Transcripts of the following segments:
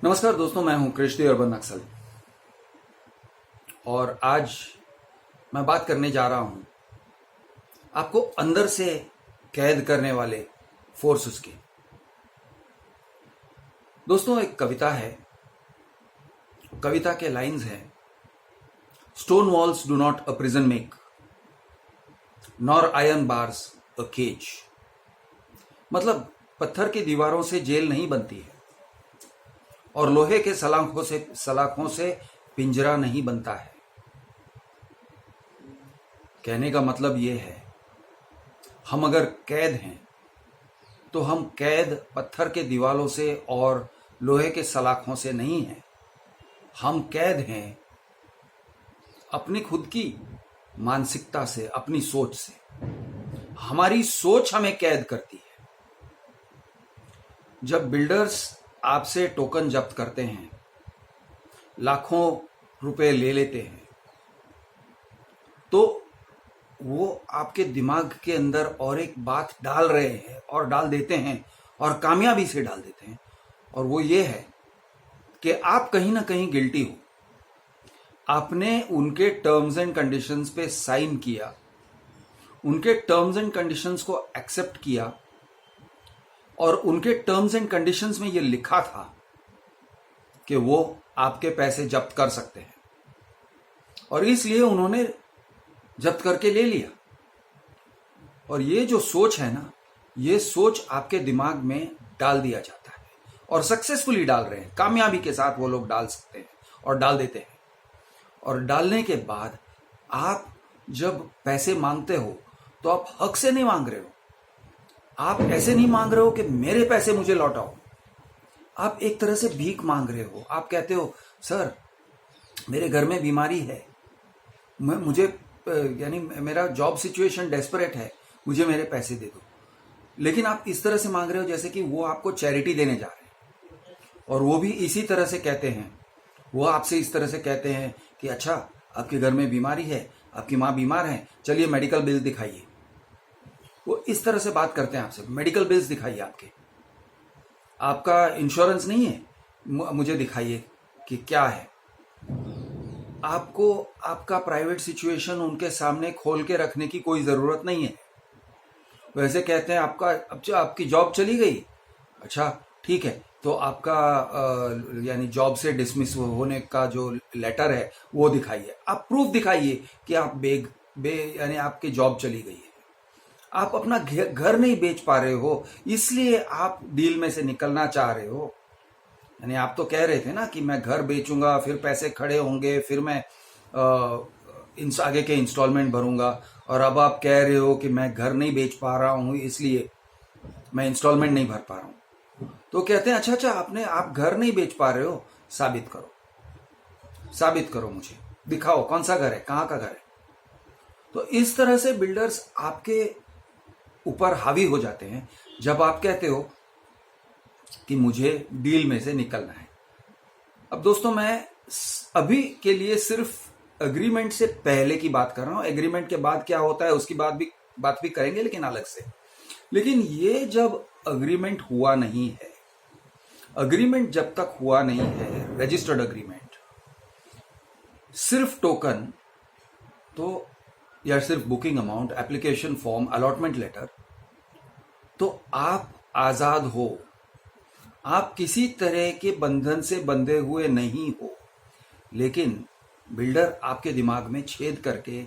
नमस्कार दोस्तों, मैं हूं कृष्ण अर्बन नक्सल और आज मैं बात करने जा रहा हूं आपको अंदर से कैद करने वाले फोर्सेस की। दोस्तों, एक कविता है, कविता के लाइंस हैं, stone walls do not a prison make nor iron bars a cage. मतलब पत्थर की दीवारों से जेल नहीं बनती है और लोहे के सलाखों से पिंजरा नहीं बनता है। कहने का मतलब यह है, हम अगर कैद हैं तो हम कैद पत्थर के दीवारों से और लोहे के सलाखों से नहीं हैं। हम कैद हैं अपनी खुद की मानसिकता से, अपनी सोच से। हमारी सोच हमें कैद करती है। जब बिल्डर्स आपसे टोकन जब्त करते हैं, लाखों रुपए ले लेते हैं, तो वो आपके दिमाग के अंदर और एक बात डाल रहे हैं और डाल देते हैं और कामयाबी से डाल देते हैं, और वो ये है कि आप कहीं ना कहीं गिल्टी हो। आपने उनके टर्म्स एंड कंडीशंस पे साइन किया, उनके टर्म्स एंड कंडीशंस को एक्सेप्ट किया, और उनके टर्म्स एंड कंडीशंस में ये लिखा था कि वो आपके पैसे जब्त कर सकते हैं, और इसलिए उन्होंने जब्त करके ले लिया। और ये जो सोच है ना, ये सोच आपके दिमाग में डाल दिया जाता है, और सक्सेसफुली डाल रहे हैं, कामयाबी के साथ वो लोग डाल सकते हैं और डाल देते हैं। और डालने के बाद आप जब पैसे मांगते हो तो आप हक से नहीं मांग रहे हो। आप ऐसे नहीं मांग रहे हो कि मेरे पैसे मुझे लौटाओ। आप एक तरह से भीख मांग रहे हो। आप कहते हो, सर मेरे घर में बीमारी है, मुझे यानी मेरा जॉब सिचुएशन डेस्परेट है, मुझे मेरे पैसे दे दो। लेकिन आप इस तरह से मांग रहे हो जैसे कि वो आपको चैरिटी देने जा रहे हैं। और वो भी इसी तरह से कहते हैं, वो आपसे इस तरह से कहते हैं कि अच्छा, आपके घर में बीमारी है, आपकी माँ बीमार है, चलिए मेडिकल बिल दिखाइए। वो इस तरह से बात करते हैं आपसे, मेडिकल बिल्स दिखाइए, आपका इंश्योरेंस नहीं है, मुझे दिखाइए कि क्या है। आपको आपका प्राइवेट सिचुएशन उनके सामने खोल के रखने की कोई जरूरत नहीं है। वैसे कहते हैं आपकी जॉब चली गई, अच्छा ठीक है, तो आपका यानी जॉब से डिसमिस होने का जो लेटर है वो दिखाइए। आप प्रूफ दिखाइए कि आप यानी आपकी जॉब चली गई है। आप अपना घर नहीं बेच पा रहे हो, इसलिए आप डील में से निकलना चाह रहे हो। यानी आप तो कह रहे थे ना कि मैं घर बेचूंगा, फिर पैसे खड़े होंगे, फिर मैं आगे के इंस्टॉलमेंट भरूंगा, और अब आप कह रहे हो कि मैं घर नहीं बेच पा रहा हूं, इसलिए मैं इंस्टॉलमेंट नहीं भर पा रहा हूं। तो कहते हैं अच्छा आप घर नहीं बेच पा रहे हो, साबित करो मुझे, दिखाओ कौन सा घर है, कहां का घर है। तो इस तरह से बिल्डर्स आपके ऊपर हावी हो जाते हैं जब आप कहते हो कि मुझे डील में से निकलना है। अब दोस्तों, मैं अभी के लिए सिर्फ एग्रीमेंट से पहले की बात कर रहा हूं। एग्रीमेंट के बाद क्या होता है उसकी बात भी करेंगे, लेकिन अलग से। लेकिन ये जब एग्रीमेंट हुआ नहीं है, एग्रीमेंट जब तक हुआ नहीं है, रजिस्टर्ड एग्रीमेंट, सिर्फ टोकन तो, या सिर्फ booking amount, application form, allotment letter, तो आप आजाद हो। आप किसी तरह के बंधन से बंधे हुए नहीं हो। लेकिन बिल्डर आपके दिमाग में छेद करके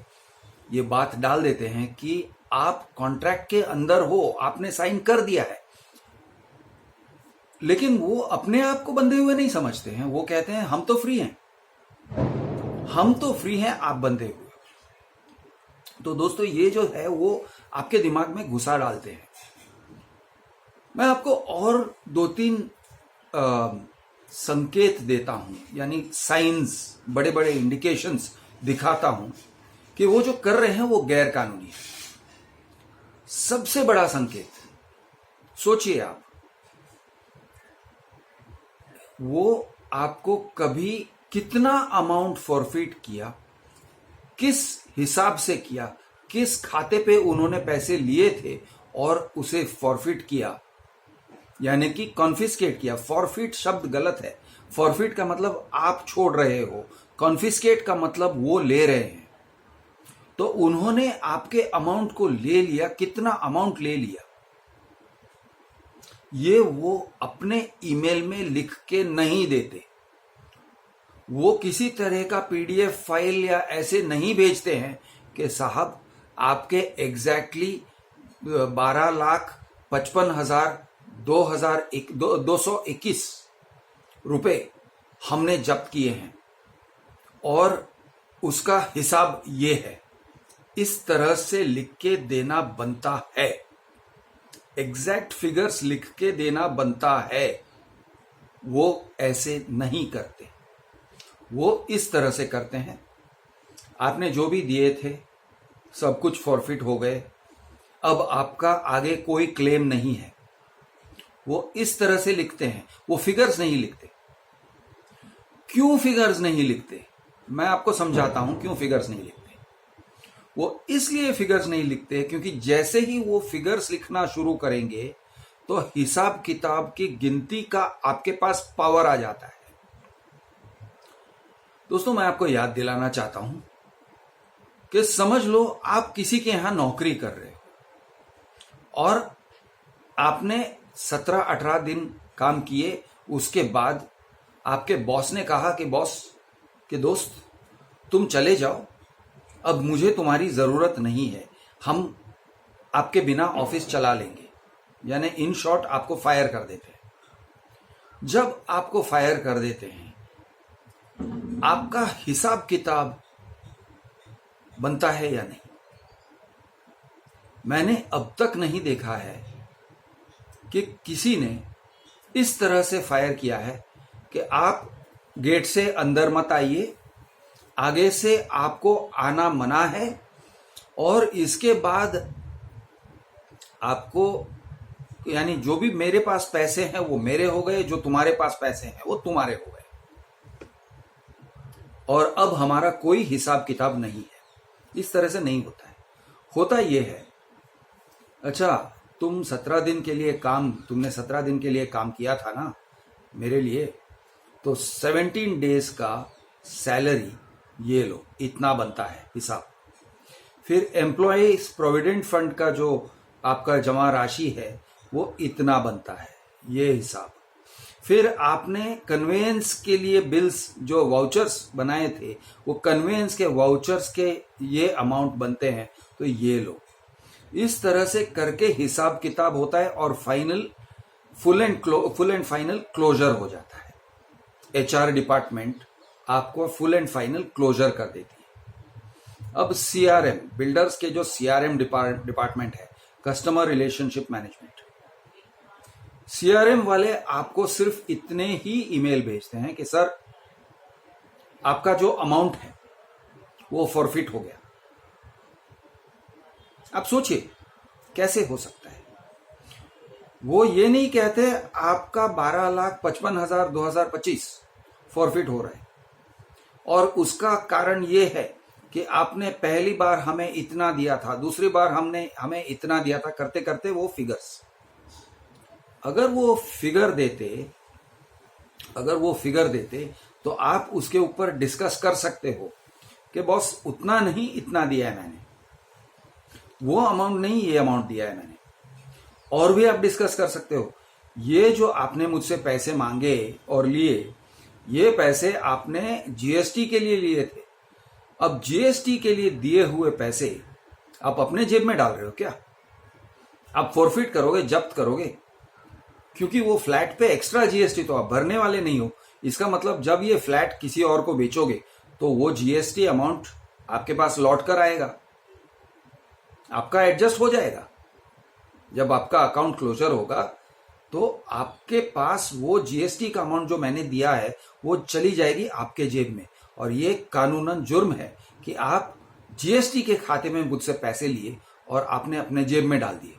ये बात डाल देते हैं कि आप कॉन्ट्रैक्ट के अंदर हो, आपने साइन कर दिया है। लेकिन वो अपने आप को बंधे हुए नहीं समझते हैं। वो कहते हैं हम तो फ्री हैं, आप बंधे हुए। तो दोस्तों, ये जो है वो आपके दिमाग में घुसा डालते हैं। मैं आपको और 2-3 संकेत देता हूं, यानी साइंस, बड़े बड़े इंडिकेशंस दिखाता हूं कि वो जो कर रहे हैं वो गैर कानूनी है। सबसे बड़ा संकेत, सोचिए आप, वो आपको कभी कितना अमाउंट फॉरफिट किया, किस हिसाब से किया, किस खाते पे उन्होंने पैसे लिए थे और उसे फॉरफिट किया, यानी कि कॉन्फिस्केट किया। फॉरफिट शब्द गलत है। फॉरफिट का मतलब आप छोड़ रहे हो, कॉन्फिस्केट का मतलब वो ले रहे हैं। तो उन्होंने आपके अमाउंट को ले लिया। कितना अमाउंट ले लिया ये वो अपने ईमेल में लिख के नहीं देते। वो किसी तरह का पीडीएफ फाइल या ऐसे नहीं भेजते हैं कि साहब आपके एग्जैक्टली 12,55,221 रुपए हमने जब्त किए हैं और उसका हिसाब ये है। इस तरह से लिख के देना बनता है। एग्जैक्ट फिगर्स लिख के देना बनता है। वो ऐसे नहीं करते, वो इस तरह से करते हैं। आपने जो भी दिए थे सब कुछ फॉरफिट हो गए, अब आपका आगे कोई क्लेम नहीं है। वो इस तरह से लिखते हैं, वो फिगर्स नहीं लिखते। क्यों फिगर्स नहीं लिखते मैं आपको समझाता हूं। क्यों फिगर्स नहीं लिखते? वो इसलिए फिगर्स नहीं लिखते क्योंकि जैसे ही वो फिगर्स लिखना शुरू करेंगे तो हिसाब किताब की गिनती का आपके पास पावर आ जाता है। दोस्तों, मैं आपको याद दिलाना चाहता हूं कि समझ लो आप किसी के यहां नौकरी कर रहे हो और आपने 17-18 दिन काम किए। उसके बाद आपके बॉस ने कहा कि दोस्त तुम चले जाओ, अब मुझे तुम्हारी जरूरत नहीं है, हम आपके बिना ऑफिस चला लेंगे। यानी इन शॉर्ट आपको फायर कर देते हैं। जब आपको फायर कर देते हैं आपका हिसाब किताब बनता है या नहीं? मैंने अब तक नहीं देखा है कि किसी ने इस तरह से फायर किया है कि आप गेट से अंदर मत आइए, आगे से आपको आना मना है और इसके बाद आपको यानी जो भी मेरे पास पैसे हैं वो मेरे हो गए, जो तुम्हारे पास पैसे हैं वो तुम्हारे हो गए और अब हमारा कोई हिसाब किताब नहीं है। इस तरह से नहीं होता है। होता यह है, अच्छा तुमने 17 दिन के लिए काम किया था ना मेरे लिए, तो 17 डेज का सैलरी ये लो, इतना बनता है हिसाब। फिर एम्प्लॉयज प्रोविडेंट फंड का जो आपका जमा राशि है वो इतना बनता है, ये हिसाब। फिर आपने कन्वेंस के लिए बिल्स जो वाउचर्स बनाए थे वो कन्वेंस के वाउचर्स के ये अमाउंट बनते हैं, तो ये लो। इस तरह से करके हिसाब किताब होता है और final full and final closure हो जाता है। एचआर डिपार्टमेंट आपको फुल एंड फाइनल क्लोजर कर देती है। अब सीआरएम, बिल्डर्स के जो सीआरएम डिपार्टमेंट है, कस्टमर रिलेशनशिप मैनेजमेंट, सीआरएम वाले आपको सिर्फ इतने ही ईमेल भेजते हैं कि सर आपका जो अमाउंट है वो फॉरफिट हो गया। आप सोचिए कैसे हो सकता है। वो ये नहीं कहते आपका 12,55,2025 फॉरफिट हो रहा है और उसका कारण ये है कि आपने पहली बार हमें इतना दिया था, दूसरी बार हमें इतना दिया था, करते करते वो फिगर्स। अगर वो फिगर देते तो आप उसके ऊपर डिस्कस कर सकते हो कि बॉस उतना नहीं इतना दिया है मैंने, वो अमाउंट नहीं ये अमाउंट दिया है मैंने। और भी आप डिस्कस कर सकते हो, ये जो आपने मुझसे पैसे मांगे और लिए, ये पैसे आपने जीएसटी के लिए लिए थे। अब जीएसटी के लिए दिए हुए पैसे आप अपने जेब में डाल रहे हो क्या? आप फॉरफिट करोगे, जब्त करोगे, क्योंकि वो फ्लैट पे एक्स्ट्रा जीएसटी तो आप भरने वाले नहीं हो। इसका मतलब जब ये फ्लैट किसी और को बेचोगे तो वो जीएसटी अमाउंट आपके पास लौट कर आएगा, आपका एडजस्ट हो जाएगा। जब आपका अकाउंट क्लोजर होगा तो आपके पास वो जीएसटी का अमाउंट जो मैंने दिया है वो चली जाएगी आपके जेब में। और ये कानूनन जुर्म है कि आप जीएसटी के खाते में मुझसे पैसे लिए और आपने अपने जेब में डाल दिए।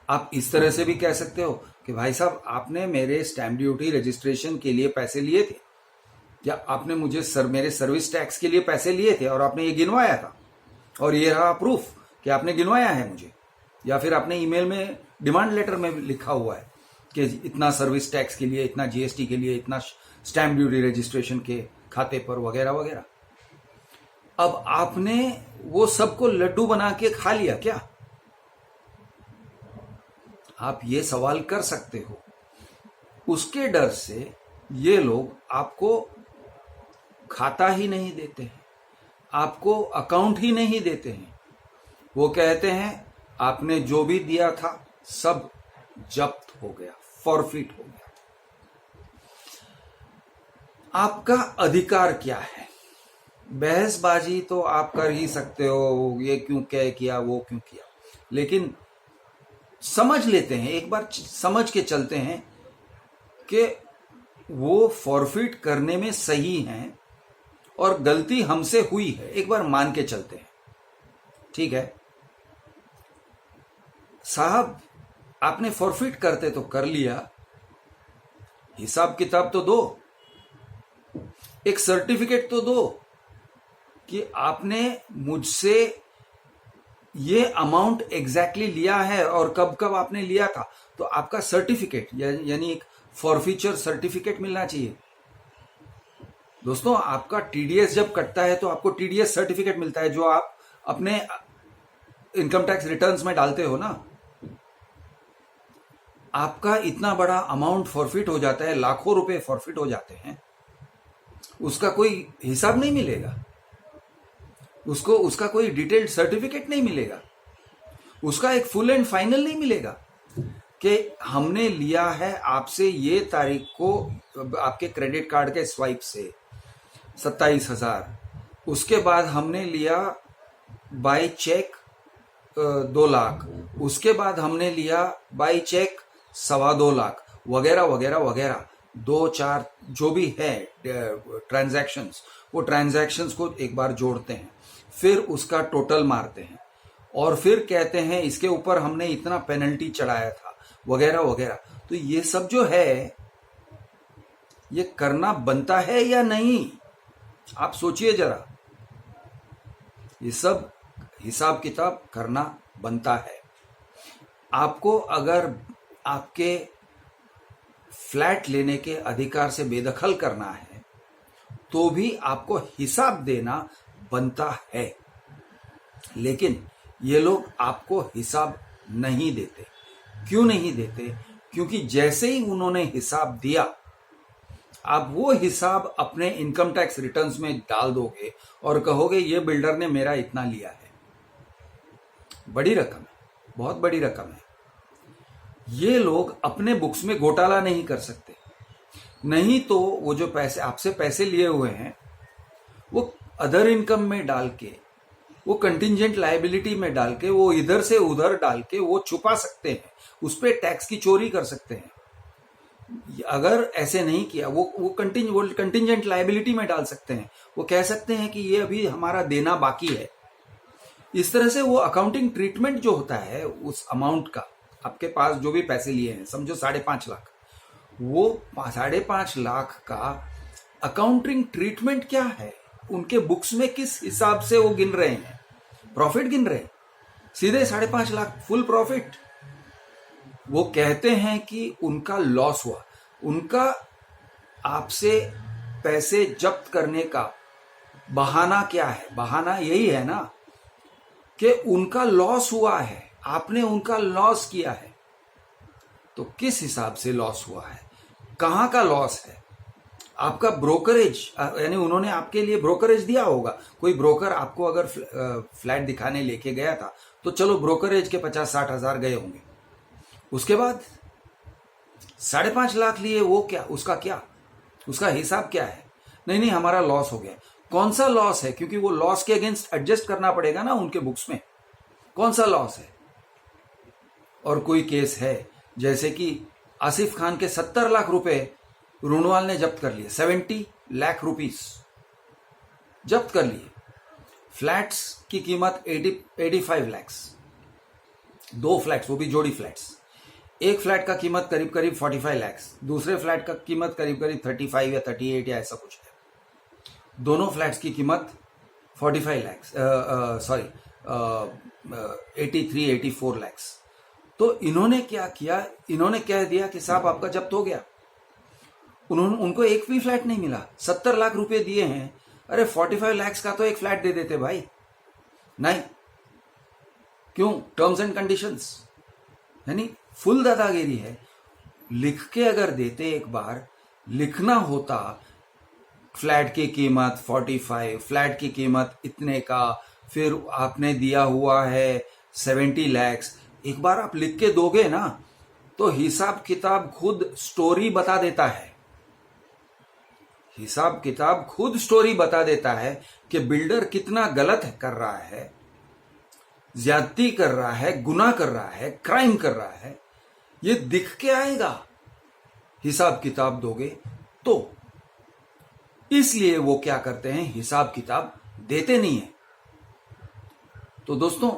आप इस तरह से भी कह सकते हो कि भाई साहब आपने मेरे स्टैम्प ड्यूटी रजिस्ट्रेशन के लिए पैसे लिए थे, या आपने मेरे सर्विस टैक्स के लिए पैसे लिए थे और आपने ये गिनवाया था और ये रहा प्रूफ कि आपने गिनवाया है मुझे, या फिर आपने ईमेल में डिमांड लेटर में लिखा हुआ है कि इतना सर्विस टैक्स के लिए, इतना जीएसटी के लिए, इतना स्टैम्प ड्यूटी रजिस्ट्रेशन के खाते पर, वगैरह वगैरह। अब आपने वो सबको लड्डू बना के खा लिया क्या? आप ये सवाल कर सकते हो। उसके डर से ये लोग आपको खाता ही नहीं देते हैं, आपको अकाउंट ही नहीं देते हैं। वो कहते हैं आपने जो भी दिया था सब जब्त हो गया, फॉरफिट हो गया। आपका अधिकार क्या है? बहसबाजी तो आप कर ही सकते हो, ये क्यों क्या किया, वो क्यों किया, लेकिन समझ लेते हैं, एक बार समझ के चलते हैं कि वो फॉरफिट करने में सही हैं और गलती हमसे हुई है, एक बार मान के चलते हैं। ठीक है साहब, आपने फॉरफिट करते तो कर लिया, हिसाब किताब तो दो, एक सर्टिफिकेट तो दो कि आपने मुझसे ये अमाउंट एग्जैक्टली लिया है और कब कब आपने लिया था। तो आपका सर्टिफिकेट यानी एक फॉरफीचर सर्टिफिकेट मिलना चाहिए। दोस्तों, आपका टीडीएस जब कटता है तो आपको टीडीएस सर्टिफिकेट मिलता है, जो आप अपने इनकम टैक्स रिटर्न्स में डालते हो ना। आपका इतना बड़ा अमाउंट फॉरफिट हो जाता है, लाखों रुपए फॉरफिट हो जाते हैं, उसका कोई हिसाब नहीं मिलेगा, उसका कोई डिटेल्ड सर्टिफिकेट नहीं मिलेगा, उसका एक फुल एंड फाइनल नहीं मिलेगा कि हमने लिया है आपसे ये तारीख को, आपके क्रेडिट कार्ड के स्वाइप से 27,000, उसके बाद हमने लिया बाय चेक 2 लाख, उसके बाद हमने लिया बाय चेक 2.25 लाख, वगैरह वगैरह वगैरह, 2-4 जो भी है ट्रांजैक्शंस, वो ट्रांजैक्शंस को एक बार जोड़ते हैं, फिर उसका टोटल मारते हैं और फिर कहते हैं इसके ऊपर हमने इतना पेनल्टी चढ़ाया था, वगैरह वगैरह। तो ये सब जो है ये करना बनता है या नहीं? आप सोचिए जरा, ये सब हिसाब किताब करना बनता है। आपको अगर आपके फ्लैट लेने के अधिकार से बेदखल करना है तो भी आपको हिसाब देना बनता है, लेकिन ये लोग आपको हिसाब नहीं देते। क्यों नहीं देते? क्योंकि जैसे ही उन्होंने हिसाब दिया, आप वो हिसाब अपने इनकम टैक्स रिटर्न्स में डाल दोगे और कहोगे ये बिल्डर ने मेरा इतना लिया है। बड़ी रकम है, बहुत बड़ी रकम है। ये लोग अपने बुक्स में घोटाला नहीं कर सकते, नहीं तो वो जो पैसे आपसे पैसे लिए हुए हैं वो अदर इनकम में डाल के, वो कंटिंजेंट लायबिलिटी में डाल के, वो इधर से उधर डाल के वो छुपा सकते हैं, उस पर टैक्स की चोरी कर सकते हैं। अगर ऐसे नहीं किया, वो कंटिंजेंट लायबिलिटी में डाल सकते हैं, वो कह सकते हैं कि ये अभी हमारा देना बाकी है। इस तरह से वो अकाउंटिंग ट्रीटमेंट जो होता है उस अमाउंट का, आपके पास जो भी पैसे लिए हैं, समझो 5.5 लाख, वो 5.5 लाख का अकाउंटिंग ट्रीटमेंट क्या है, उनके बुक्स में किस हिसाब से वो गिन रहे हैं, प्रॉफिट गिन रहे हैं, सीधे 5.5 लाख फुल प्रॉफिट। वो कहते हैं कि उनका लॉस हुआ, उनका आपसे पैसे जब्त करने का बहाना क्या है? बहाना यही है ना कि उनका लॉस हुआ है, आपने उनका लॉस किया है। तो किस हिसाब से लॉस हुआ है, कहां का लॉस है? आपका ब्रोकरेज, यानी उन्होंने आपके लिए ब्रोकरेज दिया होगा। कोई ब्रोकर आपको अगर फ्लैट दिखाने लेके गया था तो चलो ब्रोकरेज के 50-60 हजार गए होंगे, उसके बाद 5.5 लाख लिए, वो क्या, उसका हिसाब क्या है? नहीं, हमारा लॉस हो गया। कौन सा लॉस है? क्योंकि वो लॉस के अगेंस्ट एडजस्ट करना पड़ेगा ना उनके बुक्स में, कौन सा लॉस है। और कोई केस है जैसे कि आसिफ खान के 70 लाख रुपए रूणवाल ने जब्त कर लिए, 70 लाख रुपीस जब्त कर लिए। फ्लैट्स की कीमत 85 लैक्स, 2 फ्लैट्स, वो भी जोड़ी फ्लैट्स। एक फ्लैट का कीमत करीब करीब 45 लैक्स, दूसरे फ्लैट का कीमत करीब करीब 35 या 38 या ऐसा कुछ है। दोनों फ्लैट्स की कीमत 45 लैक्स, 83-84 लैक्स। तो इन्होंने क्या किया, इन्होंने कह दिया कि साहब आपका जब्त हो गया। उनको एक भी फ्लैट नहीं मिला। 70 लाख रुपए दिए हैं, अरे 45 लाख का तो एक फ्लैट दे देते भाई। नहीं, क्यों? टर्म्स एंड कंडीशंस, यानी फुल दादागिरी है। लिख के अगर देते, एक बार लिखना होता फ्लैट की कीमत 45, फ्लैट की कीमत इतने का, फिर आपने दिया हुआ है 70 लाख, एक बार आप लिख के दोगे ना तो हिसाब किताब खुद स्टोरी बता देता है। हिसाब किताब खुद स्टोरी बता देता है कि बिल्डर कितना गलत कर रहा है, ज्यादती कर रहा है, गुनाह कर रहा है, क्राइम कर रहा है। ये दिख के आएगा हिसाब किताब दोगे तो। इसलिए वो क्या करते हैं, हिसाब किताब देते नहीं है। तो दोस्तों,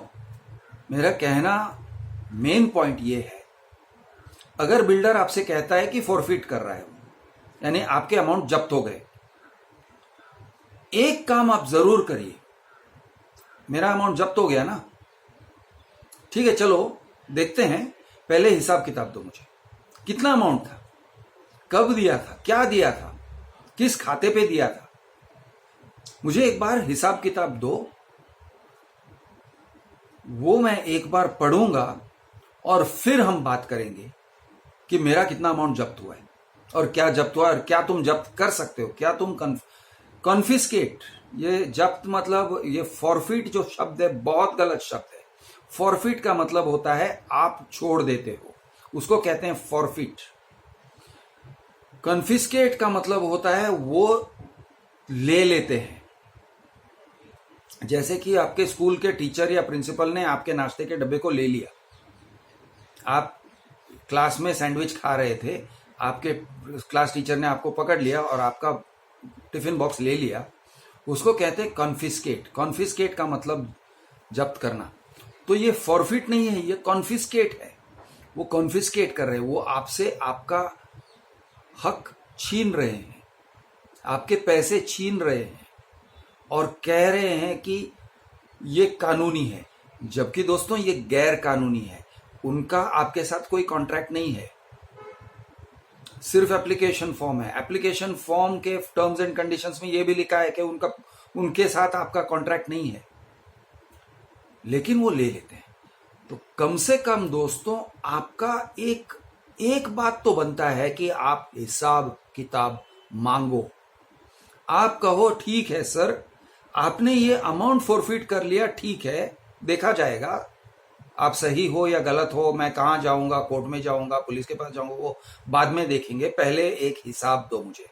मेरा कहना मेन पॉइंट ये है, अगर बिल्डर आपसे कहता है कि फॉरफिट कर रहा है, यानी आपके अमाउंट जब्त हो गए, एक काम आप जरूर करिए। मेरा अमाउंट जब्त हो गया ना, ठीक है, चलो देखते हैं, पहले हिसाब किताब दो मुझे। कितना अमाउंट था, कब दिया था, क्या दिया था, किस खाते पे दिया था, मुझे एक बार हिसाब किताब दो। वो मैं एक बार पढ़ूंगा और फिर हम बात करेंगे कि मेरा कितना अमाउंट जब्त हुआ है और क्या जब्त हुआ, और क्या तुम जब्त कर सकते हो, क्या तुम कॉन्फिस्केट। ये जब्त मतलब, ये फॉरफिट जो शब्द है बहुत गलत शब्द है। फॉरफिट का मतलब होता है आप छोड़ देते हो, उसको कहते हैं फॉरफिट। कॉन्फिस्केट का मतलब होता है वो ले लेते हैं। जैसे कि आपके स्कूल के टीचर या प्रिंसिपल ने आपके नाश्ते के डब्बे को ले लिया, आप क्लास में सैंडविच खा रहे थे, आपके क्लास टीचर ने आपको पकड़ लिया और आपका टिफिन बॉक्स ले लिया, उसको कहते हैं कॉन्फिस्केट। कॉन्फिस्केट का मतलब जब्त करना। तो ये फॉरफिट नहीं है, ये कॉन्फिस्केट है। वो कॉन्फिस्केट कर रहे हैं, वो आपसे आपका हक छीन रहे हैं, आपके पैसे छीन रहे हैं और कह रहे हैं कि ये कानूनी है, जबकि दोस्तों ये गैर कानूनी है। उनका आपके साथ कोई कॉन्ट्रैक्ट नहीं है, सिर्फ एप्लीकेशन फॉर्म है। एप्लीकेशन फॉर्म के टर्म्स एंड कंडीशंस में ये भी लिखा है कि उनके साथ आपका कॉन्ट्रैक्ट नहीं है, लेकिन वो ले लेते हैं। तो कम से कम दोस्तों, आपका एक बात तो बनता है कि आप हिसाब किताब मांगो। आप कहो ठीक है सर, आपने ये अमाउंट फॉरफिट कर लिया, ठीक है, देखा जाएगा, आप सही हो या गलत हो, मैं कहां जाऊंगा, कोर्ट में जाऊंगा, पुलिस के पास जाऊंगा, वो बाद में देखेंगे, पहले एक हिसाब दो मुझे।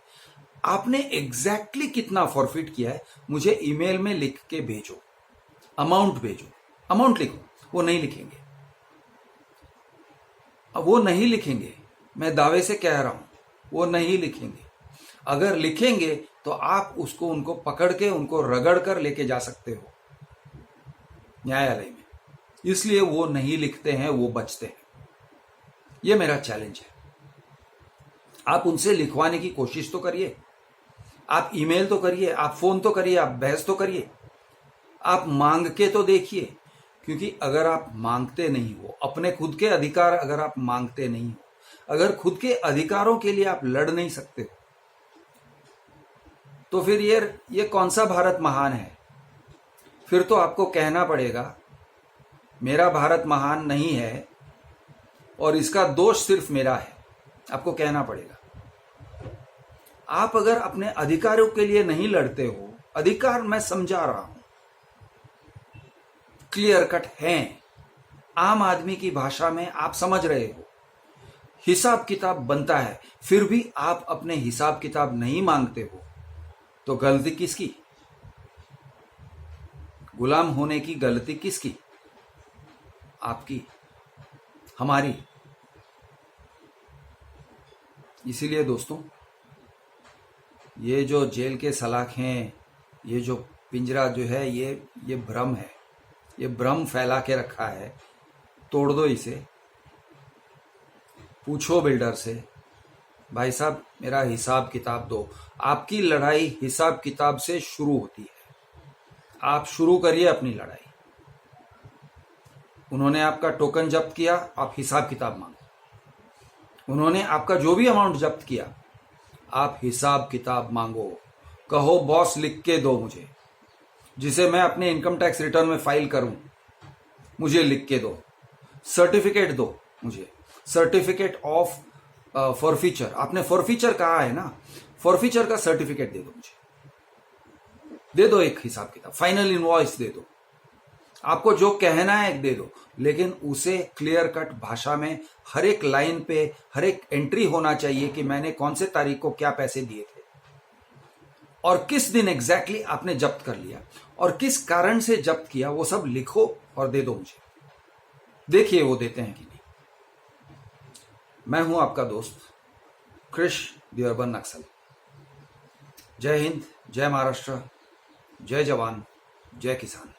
आपने एग्जैक्टली कितना फॉरफिट किया है मुझे ईमेल में लिख के भेजो, अमाउंट भेजो, अमाउंट लिखो। वो नहीं लिखेंगे, अब वो नहीं लिखेंगे, मैं दावे से कह रहा हूं, वो नहीं लिखेंगे। अगर लिखेंगे तो आप उसको, उनको पकड़ के, उनको रगड़ कर लेके जा सकते हो न्यायालय में। इसलिए वो नहीं लिखते हैं, वो बचते हैं। ये मेरा चैलेंज है। आप उनसे लिखवाने की कोशिश तो करिए, आप ईमेल तो करिए, आप फोन तो करिए, आप बहस तो करिए, आप मांग के तो देखिए। क्योंकि अगर आप मांगते नहीं हो, अपने खुद के अधिकार अगर आप मांगते नहीं हो, अगर खुद के अधिकारों के लिए आप लड़ नहीं सकते हो, तो फिर ये कौन सा भारत महान है? फिर तो आपको कहना पड़ेगा मेरा भारत महान नहीं है और इसका दोष सिर्फ मेरा है, आपको कहना पड़ेगा। आप अगर अपने अधिकारों के लिए नहीं लड़ते हो, अधिकार मैं समझा रहा हूं, क्लियर कट हैं, आम आदमी की भाषा में आप समझ रहे हो, हिसाब किताब बनता है, फिर भी आप अपने हिसाब किताब नहीं मांगते हो, तो गलती किसकी? गुलाम होने की गलती किसकी? आपकी, हमारी। इसीलिए दोस्तों, ये जो जेल के सलाखें, ये जो पिंजरा जो है, ये भ्रम है, ये भ्रम फैला के रखा है। तोड़ दो इसे। पूछो बिल्डर से, भाई साहब मेरा हिसाब किताब दो। आपकी लड़ाई हिसाब किताब से शुरू होती है। आप शुरू करिए अपनी लड़ाई, उन्होंने आपका टोकन जब्त किया, आप हिसाब किताब मांगो। उन्होंने आपका जो भी अमाउंट जब्त किया, आप हिसाब किताब मांगो। कहो बॉस लिख के दो मुझे, जिसे मैं अपने इनकम टैक्स रिटर्न में फाइल करूं, मुझे लिख के दो। सर्टिफिकेट दो मुझे, सर्टिफिकेट ऑफ फॉरफीचर। आपने फॉरफीचर कहा है ना, फॉरफीचर का सर्टिफिकेट दे दो मुझे, दे दो एक हिसाब किताब, फाइनल इनवॉइस दे दो। आपको जो कहना है दे दो, लेकिन उसे क्लियर कट भाषा में हर एक लाइन पे हर एक एंट्री होना चाहिए कि मैंने कौन से तारीख को क्या पैसे दिए थे और किस दिन एग्जैक्टली आपने जब्त कर लिया और किस कारण से जब्त किया, वो सब लिखो और दे दो मुझे। देखिए वो देते हैं कि नहीं। मैं हूं आपका दोस्त कृष द अर्बन नक्सल। जय हिंद, जय महाराष्ट्र, जय जवान, जय किसान।